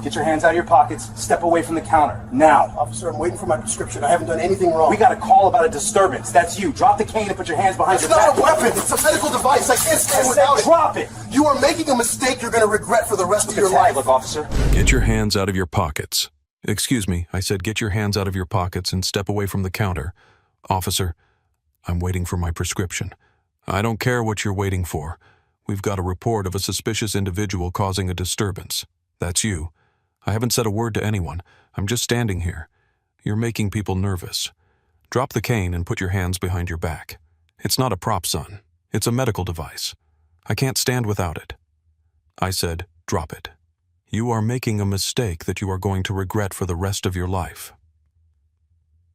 Get your hands out of your pockets. Step away from the counter. Now. Officer, I'm waiting for my prescription. I haven't done anything wrong. We got a call about a disturbance. That's you. Drop the cane and put your hands behind your back. It's not a weapon. It's a medical device. I can't stand without it. Drop it. You are making a mistake you're going to regret for the rest of your life. Look, officer. Get your hands out of your pockets. Excuse me, I said get your hands out of your pockets and step away from the counter. Officer, I'm waiting for my prescription. I don't care what you're waiting for. We've got a report of a suspicious individual causing a disturbance. That's you. I haven't said a word to anyone. I'm just standing here. You're making people nervous. Drop the cane and put your hands behind your back. It's not a prop, son. It's a medical device. I can't stand without it. I said, drop it. You are making a mistake that you are going to regret for the rest of your life.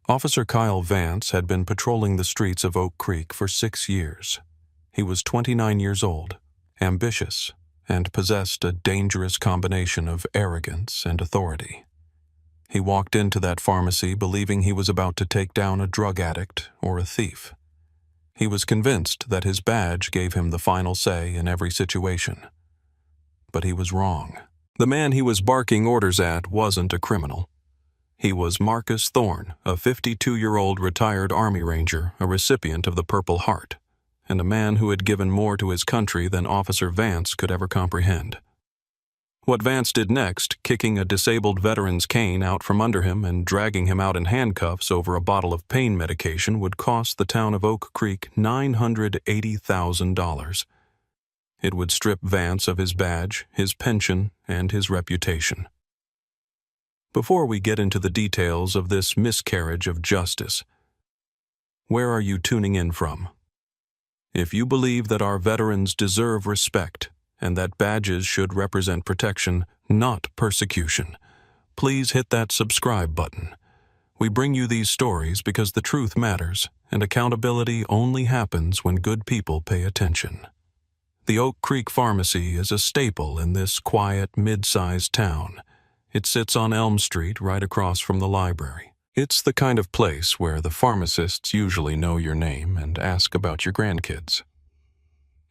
Officer Kyle Vance had been patrolling the streets of Oak Creek for 6 years. He was 29 years old, ambitious, and possessed a dangerous combination of arrogance and authority. He walked into that pharmacy believing he was about to take down a drug addict or a thief. He was convinced that his badge gave him the final say in every situation. But he was wrong. The man he was barking orders at wasn't a criminal. He was Marcus Thorne, a 52-year-old retired Army Ranger, a recipient of the Purple Heart, and a man who had given more to his country than Officer Vance could ever comprehend. What Vance did next, kicking a disabled veteran's cane out from under him and dragging him out in handcuffs over a bottle of pain medication, would cost the town of Oak Creek $980,000. It would strip Vance of his badge, his pension, and his reputation. Before we get into the details of this miscarriage of justice, where are you tuning in from? If you believe that our veterans deserve respect and that badges should represent protection, not persecution, please hit that subscribe button. We bring you these stories because the truth matters, and accountability only happens when good people pay attention. The Oak Creek Pharmacy is a staple in this quiet, mid-sized town. It sits on Elm Street right across from the library. It's the kind of place where the pharmacists usually know your name and ask about your grandkids.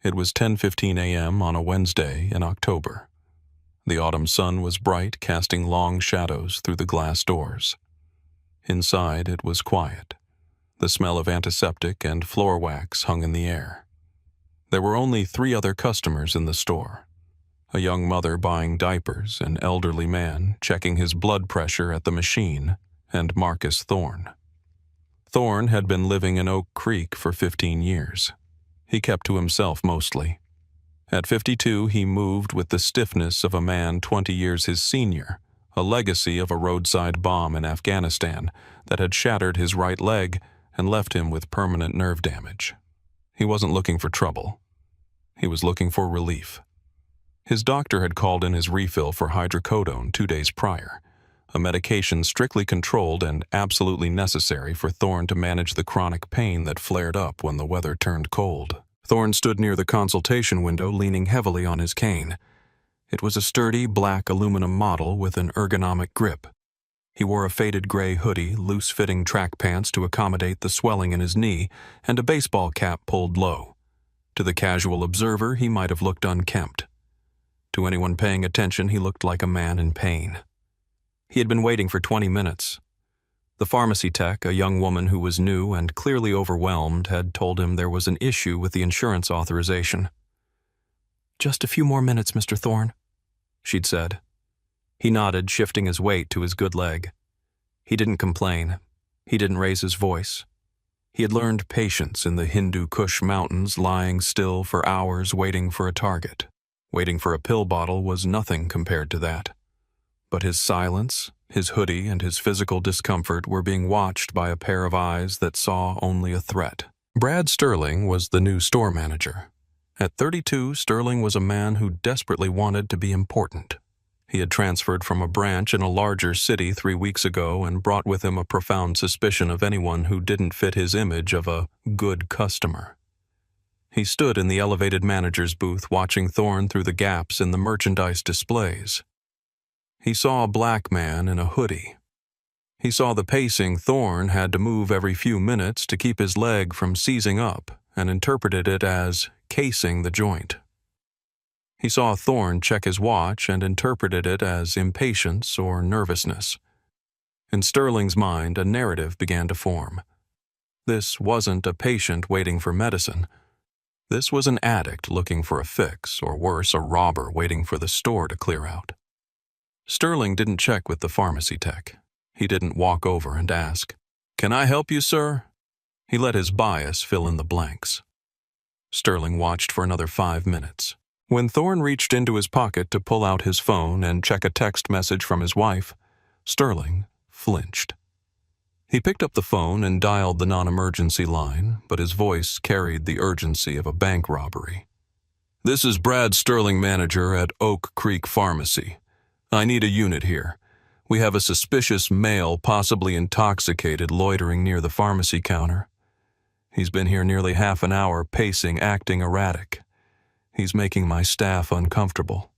It was 10:15 a.m. on a Wednesday in October. The autumn sun was bright, casting long shadows through the glass doors. Inside, it was quiet. The smell of antiseptic and floor wax hung in the air. There were only 3 other customers in the store. A young mother buying diapers, an elderly man checking his blood pressure at the machine, and Marcus Thorne. Thorne had been living in Oak Creek for 15 years. He kept to himself mostly. At 52, he moved with the stiffness of a man 20 years his senior, a legacy of a roadside bomb in Afghanistan that had shattered his right leg and left him with permanent nerve damage. He wasn't looking for trouble. He was looking for relief. His doctor had called in his refill for hydrocodone 2 days prior, a medication strictly controlled and absolutely necessary for Thorne to manage the chronic pain that flared up when the weather turned cold. Thorne stood near the consultation window, leaning heavily on his cane. It was a sturdy black aluminum model with an ergonomic grip. He wore a faded gray hoodie, loose-fitting track pants to accommodate the swelling in his knee, and a baseball cap pulled low. To the casual observer, he might have looked unkempt. To anyone paying attention, he looked like a man in pain. He had been waiting for 20 minutes. The pharmacy tech, a young woman who was new and clearly overwhelmed, had told him there was an issue with the insurance authorization. "Just a few more minutes, Mr. Thorne," she'd said. He nodded, shifting his weight to his good leg. He didn't complain. He didn't raise his voice. He had learned patience in the Hindu Kush mountains, lying still for hours waiting for a target. Waiting for a pill bottle was nothing compared to that. But his silence, his hoodie, and his physical discomfort were being watched by a pair of eyes that saw only a threat. Brad Sterling was the new store manager. At 32, Sterling was a man who desperately wanted to be important. He had transferred from a branch in a larger city 3 weeks ago and brought with him a profound suspicion of anyone who didn't fit his image of a good customer. He stood in the elevated manager's booth watching Thorne through the gaps in the merchandise displays. He saw a black man in a hoodie. He saw the pacing Thorne had to move every few minutes to keep his leg from seizing up and interpreted it as casing the joint. He saw Thorne check his watch and interpreted it as impatience or nervousness. In Sterling's mind, a narrative began to form. This wasn't a patient waiting for medicine. This was an addict looking for a fix, or worse, a robber waiting for the store to clear out. Sterling didn't check with the pharmacy tech. He didn't walk over and ask, "Can I help you, sir?" He let his bias fill in the blanks. Sterling watched for another 5 minutes. When Thorne reached into his pocket to pull out his phone and check a text message from his wife, Sterling flinched. He picked up the phone and dialed the non-emergency line, but his voice carried the urgency of a bank robbery. "This is Brad Sterling, manager at Oak Creek Pharmacy. I need a unit here. We have a suspicious male, possibly intoxicated, loitering near the pharmacy counter. He's been here nearly half an hour, pacing, acting erratic. He's making my staff uncomfortable."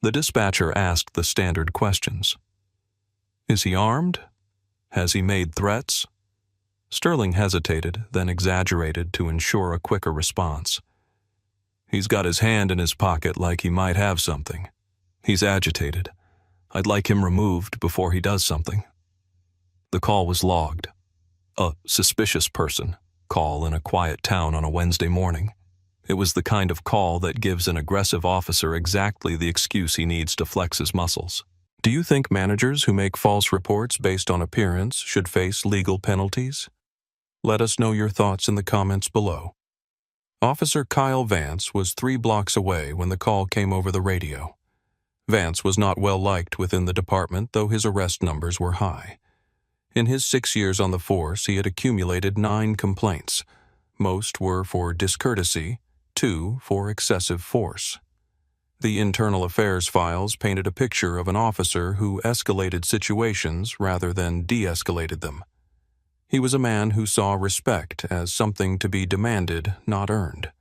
The dispatcher asked the standard questions. "Is he armed? Has he made threats?" Sterling hesitated, then exaggerated to ensure a quicker response. "He's got his hand in his pocket like he might have something. He's agitated. I'd like him removed before he does something." The call was logged. A suspicious person call in a quiet town on a Wednesday morning. It was the kind of call that gives an aggressive officer exactly the excuse he needs to flex his muscles. Do you think managers who make false reports based on appearance should face legal penalties? Let us know your thoughts in the comments below. Officer Kyle Vance was 3 blocks away when the call came over the radio. Vance was not well liked within the department, though his arrest numbers were high. In his 6 years on the force, he had accumulated 9 complaints. Most were for discourtesy, 2 for excessive force. The internal affairs files painted a picture of an officer who escalated situations rather than de-escalated them. He was a man who saw respect as something to be demanded, not earned.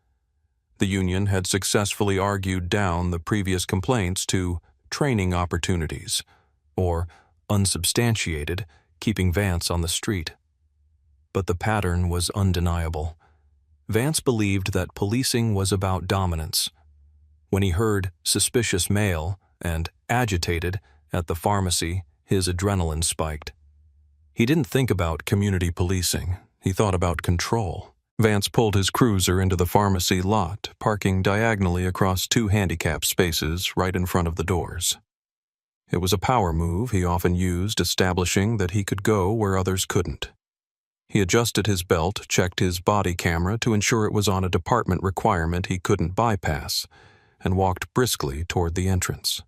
The union had successfully argued down the previous complaints to training opportunities, or unsubstantiated, keeping Vance on the street. But the pattern was undeniable. Vance believed that policing was about dominance. When he heard "suspicious male" and "agitated" at the pharmacy, his adrenaline spiked. He didn't think about community policing. He thought about control. Vance pulled his cruiser into the pharmacy lot, parking diagonally across 2 handicap spaces right in front of the doors. It was a power move he often used, establishing that he could go where others couldn't. He adjusted his belt, checked his body camera to ensure it was on a department requirement he couldn't bypass, and walked briskly toward the entrance.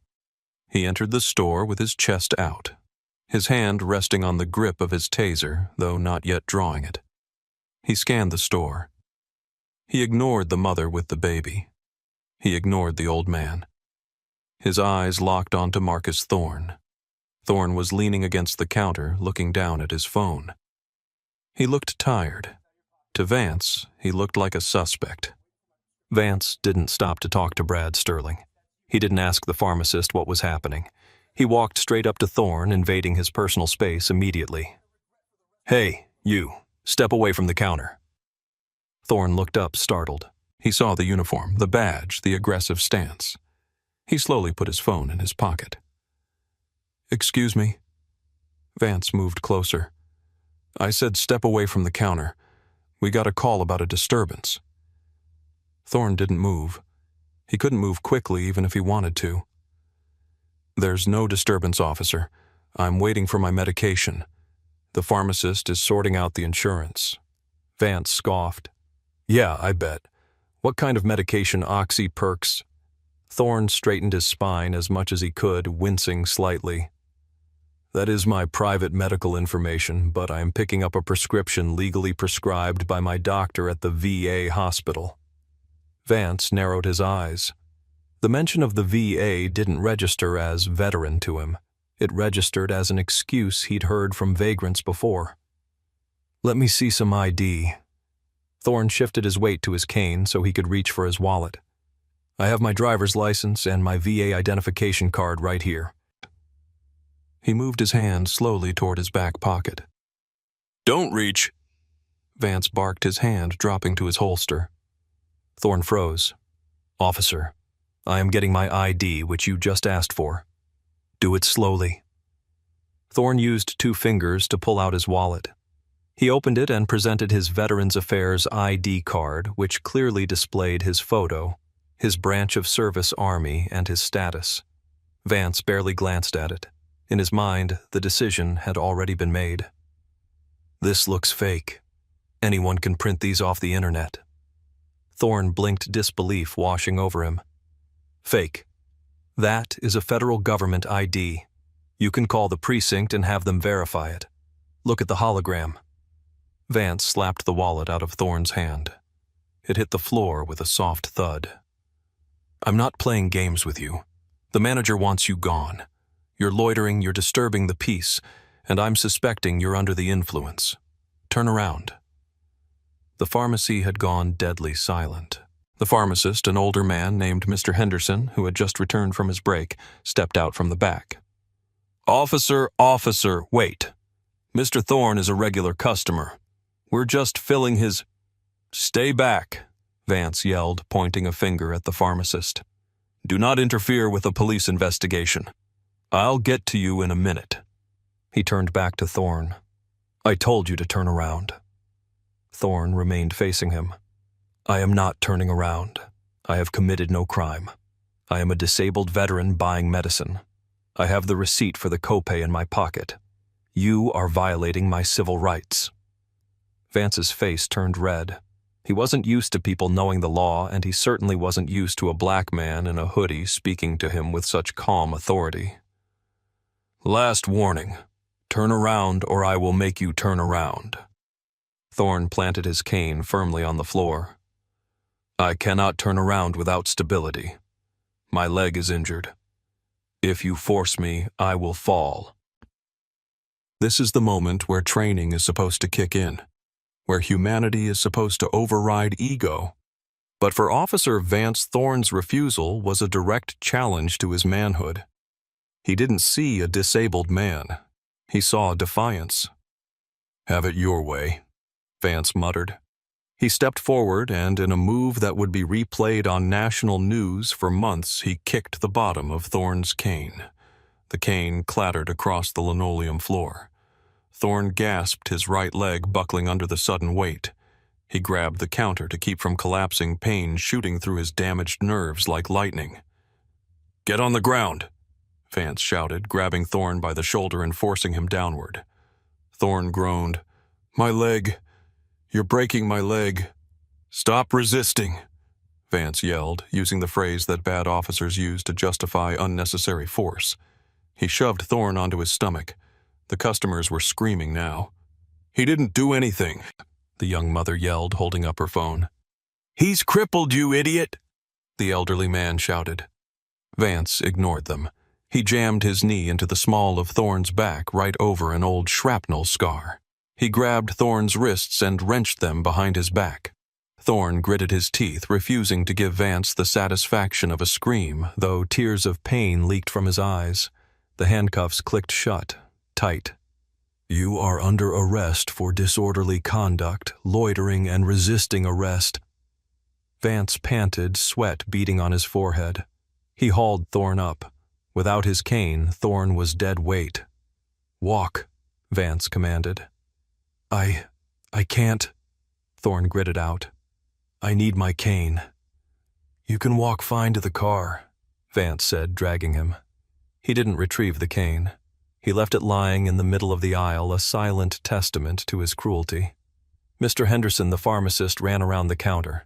He entered the store with his chest out, his hand resting on the grip of his taser, though not yet drawing it. He scanned the store. He ignored the mother with the baby. He ignored the old man. His eyes locked onto Marcus Thorne. Thorne was leaning against the counter, looking down at his phone. He looked tired. To Vance, he looked like a suspect. Vance didn't stop to talk to Brad Sterling. He didn't ask the pharmacist what was happening. He walked straight up to Thorne, invading his personal space immediately. "Hey, you. Step away from the counter." Thorne looked up, startled. He saw the uniform, the badge, the aggressive stance. He slowly put his phone in his pocket. "Excuse me." Vance moved closer. "I said step away from the counter. We got a call about a disturbance." Thorne didn't move. He couldn't move quickly even if he wanted to. "There's no disturbance, officer. I'm waiting for my medication. The pharmacist is sorting out the insurance." Vance scoffed. "Yeah, I bet. What kind of medication? Oxy, Perks?" Thorne straightened his spine as much as he could, wincing slightly. "That is my private medical information, but I am picking up a prescription legally prescribed by my doctor at the VA hospital." Vance narrowed his eyes. The mention of the VA didn't register as veteran to him. It registered as an excuse he'd heard from vagrants before. "Let me see some ID." Thorne shifted his weight to his cane so he could reach for his wallet. "I have my driver's license and my VA identification card right here." He moved his hand slowly toward his back pocket. "Don't reach!" Vance barked, his hand dropping to his holster. Thorne froze. "Officer, I am getting my ID, which you just asked for. Do it slowly." Thorne used 2 fingers to pull out his wallet. He opened it and presented his Veterans Affairs ID card, which clearly displayed his photo, his branch of service Army, and his status. Vance barely glanced at it. In his mind, the decision had already been made. "This looks fake. Anyone can print these off the internet." Thorne blinked disbelief washing over him. "Fake. That is a federal government ID. You can call the precinct and have them verify it. Look at the hologram." Vance slapped the wallet out of Thorne's hand. It hit the floor with a soft thud. "I'm not playing games with you. The manager wants you gone. You're loitering, you're disturbing the peace, and I'm suspecting you're under the influence. Turn around." The pharmacy had gone deadly silent. The pharmacist, an older man named Mr. Henderson, who had just returned from his break, stepped out from the back. Officer, wait. Mr. Thorne is a regular customer. We're just filling his—" "Stay back," Vance yelled, pointing a finger at the pharmacist. "Do not interfere with a police investigation. I'll get to you in a minute." He turned back to Thorne. "I told you to turn around." Thorne remained facing him. "I am not turning around. I have committed no crime. I am a disabled veteran buying medicine. I have the receipt for the copay in my pocket. You are violating my civil rights." Vance's face turned red. He wasn't used to people knowing the law, and he certainly wasn't used to a black man in a hoodie speaking to him with such calm authority. "Last warning. Turn around or I will make you turn around." Thorne planted his cane firmly on the floor. "I cannot turn around without stability. My leg is injured. If you force me, I will fall." This is the moment where training is supposed to kick in, where humanity is supposed to override ego. But for Officer Vance Thorne's refusal was a direct challenge to his manhood. He didn't see a disabled man. He saw defiance. "Have it your way," Vance muttered. He stepped forward and, in a move that would be replayed on national news for months, he kicked the bottom of Thorne's cane. The cane clattered across the linoleum floor. Thorne gasped, his right leg buckling under the sudden weight. He grabbed the counter to keep from collapsing, pain shooting through his damaged nerves like lightning. "Get on the ground," Vance shouted, grabbing Thorne by the shoulder and forcing him downward. Thorne groaned. "My leg. You're breaking my leg." "Stop resisting," Vance yelled, using the phrase that bad officers use to justify unnecessary force. He shoved Thorne onto his stomach. The customers were screaming now. "He didn't do anything," the young mother yelled, holding up her phone. "He's crippled, you idiot," the elderly man shouted. Vance ignored them. He jammed his knee into the small of Thorne's back right over an old shrapnel scar. He grabbed Thorne's wrists and wrenched them behind his back. Thorne gritted his teeth, refusing to give Vance the satisfaction of a scream, though tears of pain leaked from his eyes. The handcuffs clicked shut, tight. "You are under arrest for disorderly conduct, loitering, and resisting arrest." Vance panted, sweat beading on his forehead. He hauled Thorne up. Without his cane, Thorne was dead weight. "Walk," Vance commanded. I can't," Thorne gritted out. "I need my cane." "You can walk fine to the car," Vance said, dragging him. He didn't retrieve the cane. He left it lying in the middle of the aisle, a silent testament to his cruelty. Mr. Henderson, the pharmacist, ran around the counter.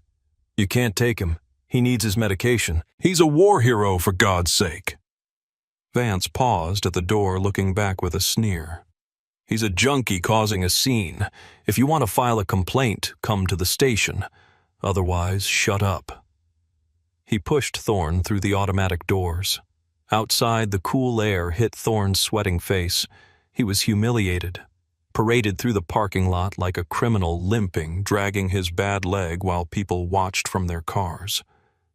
"You can't take him. He needs his medication. He's a war hero, for God's sake." Vance paused at the door, looking back with a sneer. "He's a junkie causing a scene. If you want to file a complaint, come to the station. Otherwise, shut up." He pushed Thorne through the automatic doors. Outside, the cool air hit Thorne's sweating face. He was humiliated, paraded through the parking lot like a criminal, limping, dragging his bad leg while people watched from their cars.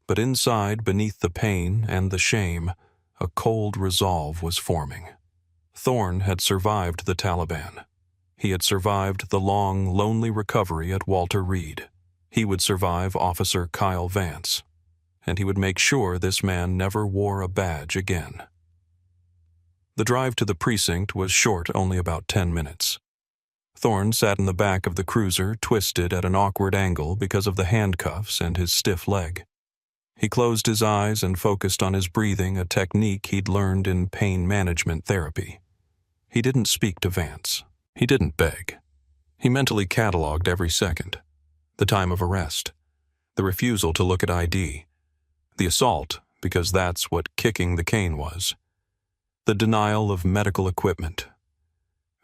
But inside, beneath the pain and the shame, a cold resolve was forming. Thorne had survived the Taliban. He had survived the long, lonely recovery at Walter Reed. He would survive Officer Kyle Vance. and he would make sure this man never wore a badge again. The drive to the precinct was short, only about 10 minutes. Thorne sat in the back of the cruiser, twisted at an awkward angle because of the handcuffs and his stiff leg. He closed his eyes and focused on his breathing, a technique he'd learned in pain management therapy. He didn't speak to Vance. He didn't beg. He mentally cataloged every second. The time of arrest. The refusal to look at ID. The assault, because that's what kicking the cane was. The denial of medical equipment.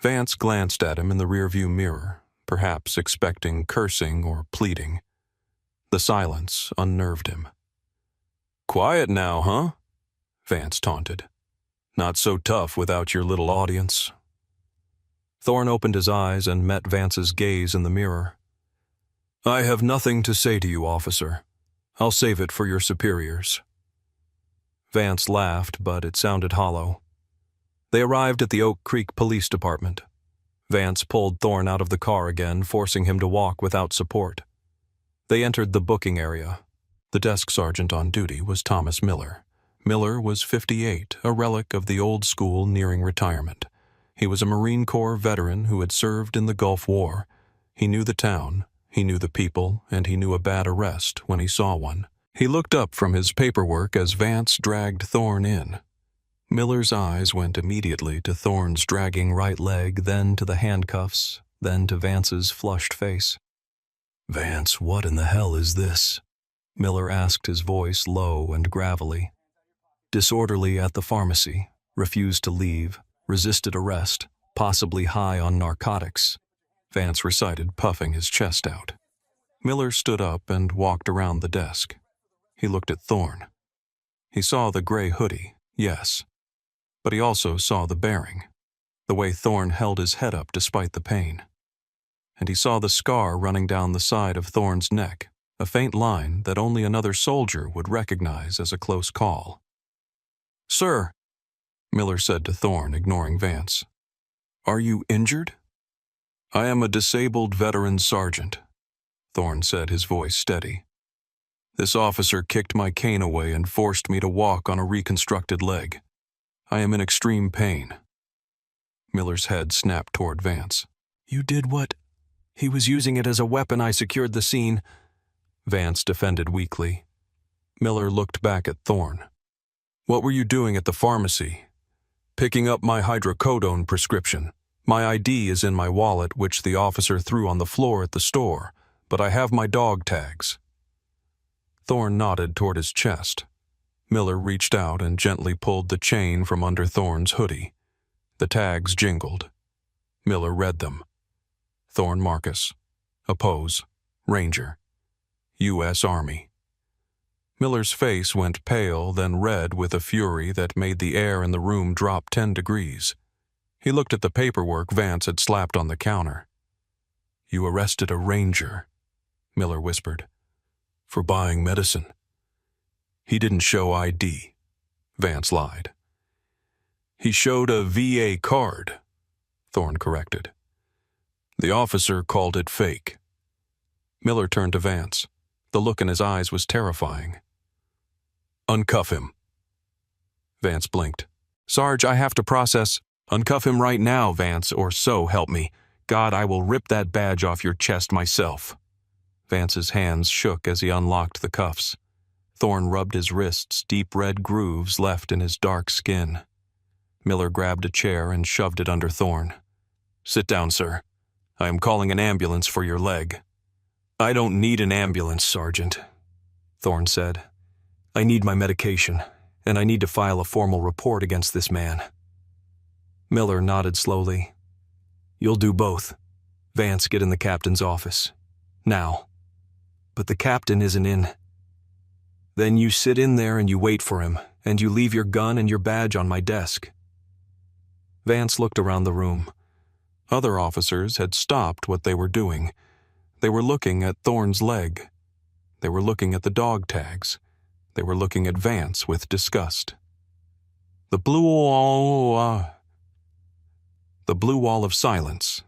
Vance glanced at him in the rearview mirror, perhaps expecting cursing or pleading. The silence unnerved him. "Quiet now, huh?" Vance taunted. "Not so tough without your little audience." Thorne opened his eyes and met Vance's gaze in the mirror. "I have nothing to say to you, officer. I'll save it for your superiors." Vance laughed, but it sounded hollow. They arrived at the Oak Creek Police Department. Vance pulled Thorne out of the car again, forcing him to walk without support. They entered the booking area. The desk sergeant on duty was Thomas Miller. Miller was 58, a relic of the old school nearing retirement. He was a Marine Corps veteran who had served in the Gulf War. He knew the town, he knew the people, and he knew a bad arrest when he saw one. He looked up from his paperwork as Vance dragged Thorne in. Miller's eyes went immediately to Thorne's dragging right leg, then to the handcuffs, then to Vance's flushed face. "Vance, what in the hell is this?" Miller asked, his voice low and gravelly. "Disorderly at the pharmacy, refused to leave, resisted arrest, possibly high on narcotics," Vance recited, puffing his chest out. Miller stood up and walked around the desk. He looked at Thorne. He saw the gray hoodie, yes, but he also saw the bearing, the way Thorne held his head up despite the pain. And he saw the scar running down the side of Thorne's neck, a faint line that only another soldier would recognize as a close call. "Sir," Miller said to Thorne, ignoring Vance, "are you injured?" "I am a disabled veteran sergeant," Thorne said, his voice steady. "This officer kicked my cane away and forced me to walk on a reconstructed leg. I am in extreme pain." Miller's head snapped toward Vance. "You did what?" "He was using it as a weapon. I secured the scene," Vance defended weakly. Miller looked back at Thorne. "What were you doing at the pharmacy?" "Picking up my hydrocodone prescription. My ID is in my wallet, which the officer threw on the floor at the store, but I have my dog tags." Thorne nodded toward his chest. Miller reached out and gently pulled the chain from under Thorne's hoodie. The tags jingled. Miller read them. Thorne Marcus. Oppose. Ranger. U.S. Army. Miller's face went pale, then red with a fury that made the air in the room drop 10 degrees. He looked at the paperwork Vance had slapped on the counter. "You arrested a ranger," Miller whispered, "for buying medicine." "He didn't show ID," Vance lied. "He showed a VA card," Thorne corrected. "The officer called it fake." Miller turned to Vance. The look in his eyes was terrifying. "Uncuff him." Vance blinked. "Sarge, I have to process." "Uncuff him right now, Vance, or so help me. God, I will rip that badge off your chest myself." Vance's hands shook as he unlocked the cuffs. Thorne rubbed his wrists, deep red grooves left in his dark skin. Miller grabbed a chair and shoved it under Thorne. "Sit down, sir. I am calling an ambulance for your leg." "I don't need an ambulance, Sergeant," Thorne said. "I need my medication, and I need to file a formal report against this man." Miller nodded slowly. "You'll do both. Vance, get in the captain's office. Now." "But the captain isn't in." "Then you sit in there and you wait for him, and you leave your gun and your badge on my desk." Vance looked around the room. Other officers had stopped what they were doing. They were looking at Thorne's leg. They were looking at the dog tags. They were looking at Vance with disgust. The blue wall of silence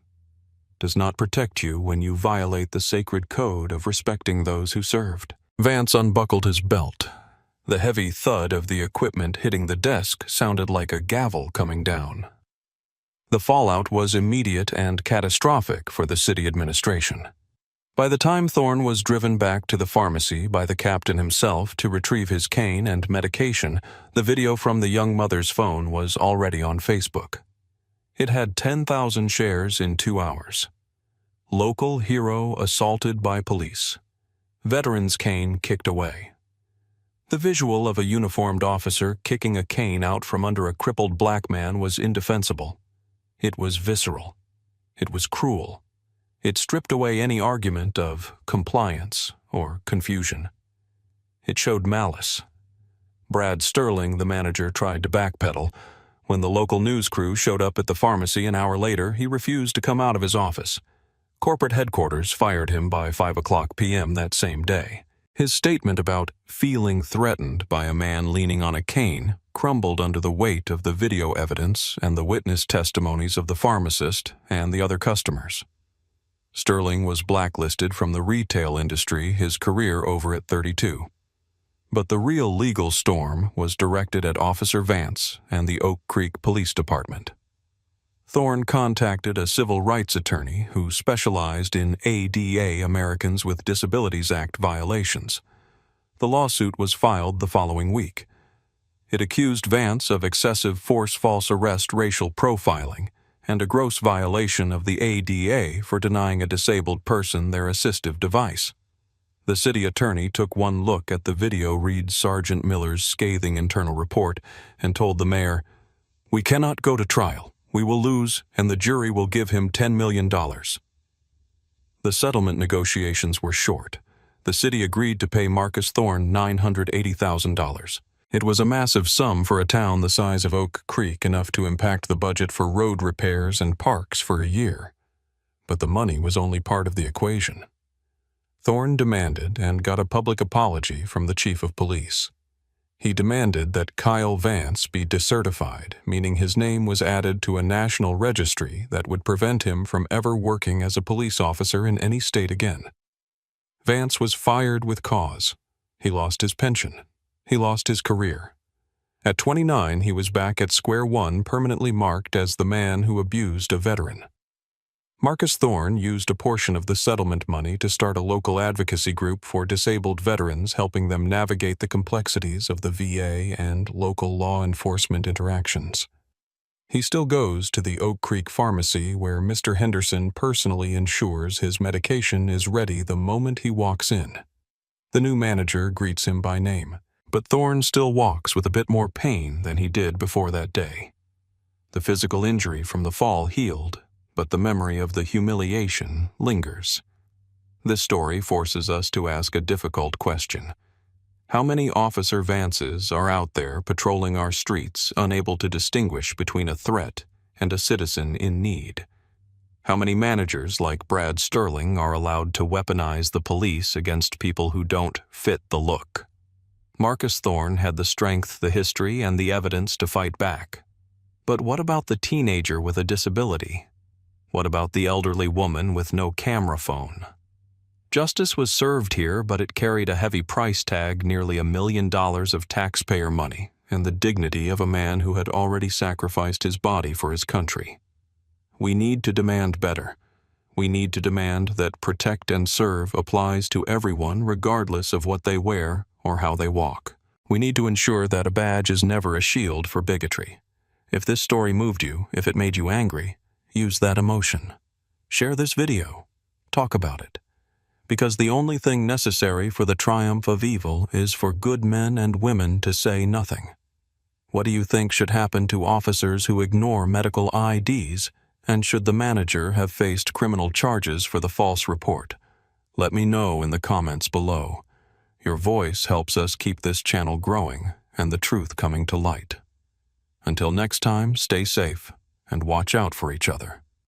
does not protect you when you violate the sacred code of respecting those who served. Vance unbuckled his belt The heavy thud of the equipment hitting the desk sounded like a gavel coming down. The fallout was immediate and catastrophic for the city administration. By the time Thorne was driven back to the pharmacy by the captain himself to retrieve his cane and medication, the video from the young mother's phone was already on Facebook. It had 10,000 shares in 2 hours. Local hero assaulted by police. Veteran's cane kicked away. The visual of a uniformed officer kicking a cane out from under a crippled black man was indefensible. It was visceral. It was cruel. It stripped away any argument of compliance or confusion. It showed malice. Brad Sterling, the manager, tried to backpedal. When the local news crew showed up at the pharmacy an hour later, he refused to come out of his office. Corporate headquarters fired him by 5:00 p.m. that same day. His statement about feeling threatened by a man leaning on a cane crumbled under the weight of the video evidence and the witness testimonies of the pharmacist and the other customers. Sterling was blacklisted from the retail industry, his career over at 32. But the real legal storm was directed at Officer Vance and the Oak Creek Police Department. Thorne contacted a civil rights attorney who specialized in ADA, Americans with Disabilities Act, violations. The lawsuit was filed the following week. It accused Vance of excessive force false arrest racial profiling and a gross violation of the ADA for denying a disabled person their assistive device. The city attorney took one look at the video, read Sergeant Miller's scathing internal report, and told the mayor, "We cannot go to trial. We will lose, and the jury will give him $10 million. The settlement negotiations were short. The city agreed to pay Marcus Thorne $980,000. It was a massive sum for a town the size of Oak Creek, enough to impact the budget for road repairs and parks for a year. But the money was only part of the equation. Thorne demanded and got a public apology from the chief of police. He demanded that Kyle Vance be decertified, meaning his name was added to a national registry that would prevent him from ever working as a police officer in any state again. Vance was fired with cause. He lost his pension. He lost his career. At 29, he was back at square one, permanently marked as the man who abused a veteran. Marcus Thorne used a portion of the settlement money to start a local advocacy group for disabled veterans, helping them navigate the complexities of the VA and local law enforcement interactions. He still goes to the Oak Creek Pharmacy, where Mr. Henderson personally ensures his medication is ready the moment he walks in. The new manager greets him by name, but Thorne still walks with a bit more pain than he did before that day. The physical injury from the fall healed, but the memory of the humiliation lingers. This story forces us to ask a difficult question. How many Officer Vances are out there patrolling our streets, unable to distinguish between a threat and a citizen in need? How many managers like Brad Sterling are allowed to weaponize the police against people who don't fit the look? Marcus Thorne had the strength, the history, and the evidence to fight back. But what about the teenager with a disability? What about the elderly woman with no camera phone? Justice was served here, but it carried a heavy price tag, nearly $1 million of taxpayer money, and the dignity of a man who had already sacrificed his body for his country. We need to demand better. We need to demand that protect and serve applies to everyone regardless of what they wear or how they walk. We need to ensure that a badge is never a shield for bigotry. If this story moved you, if it made you angry, use that emotion. Share this video. Talk about it. Because the only thing necessary for the triumph of evil is for good men and women to say nothing. What do you think should happen to officers who ignore medical IDs, and should the manager have faced criminal charges for the false report? Let me know in the comments below. Your voice helps us keep this channel growing and the truth coming to light. Until next time, stay safe and watch out for each other.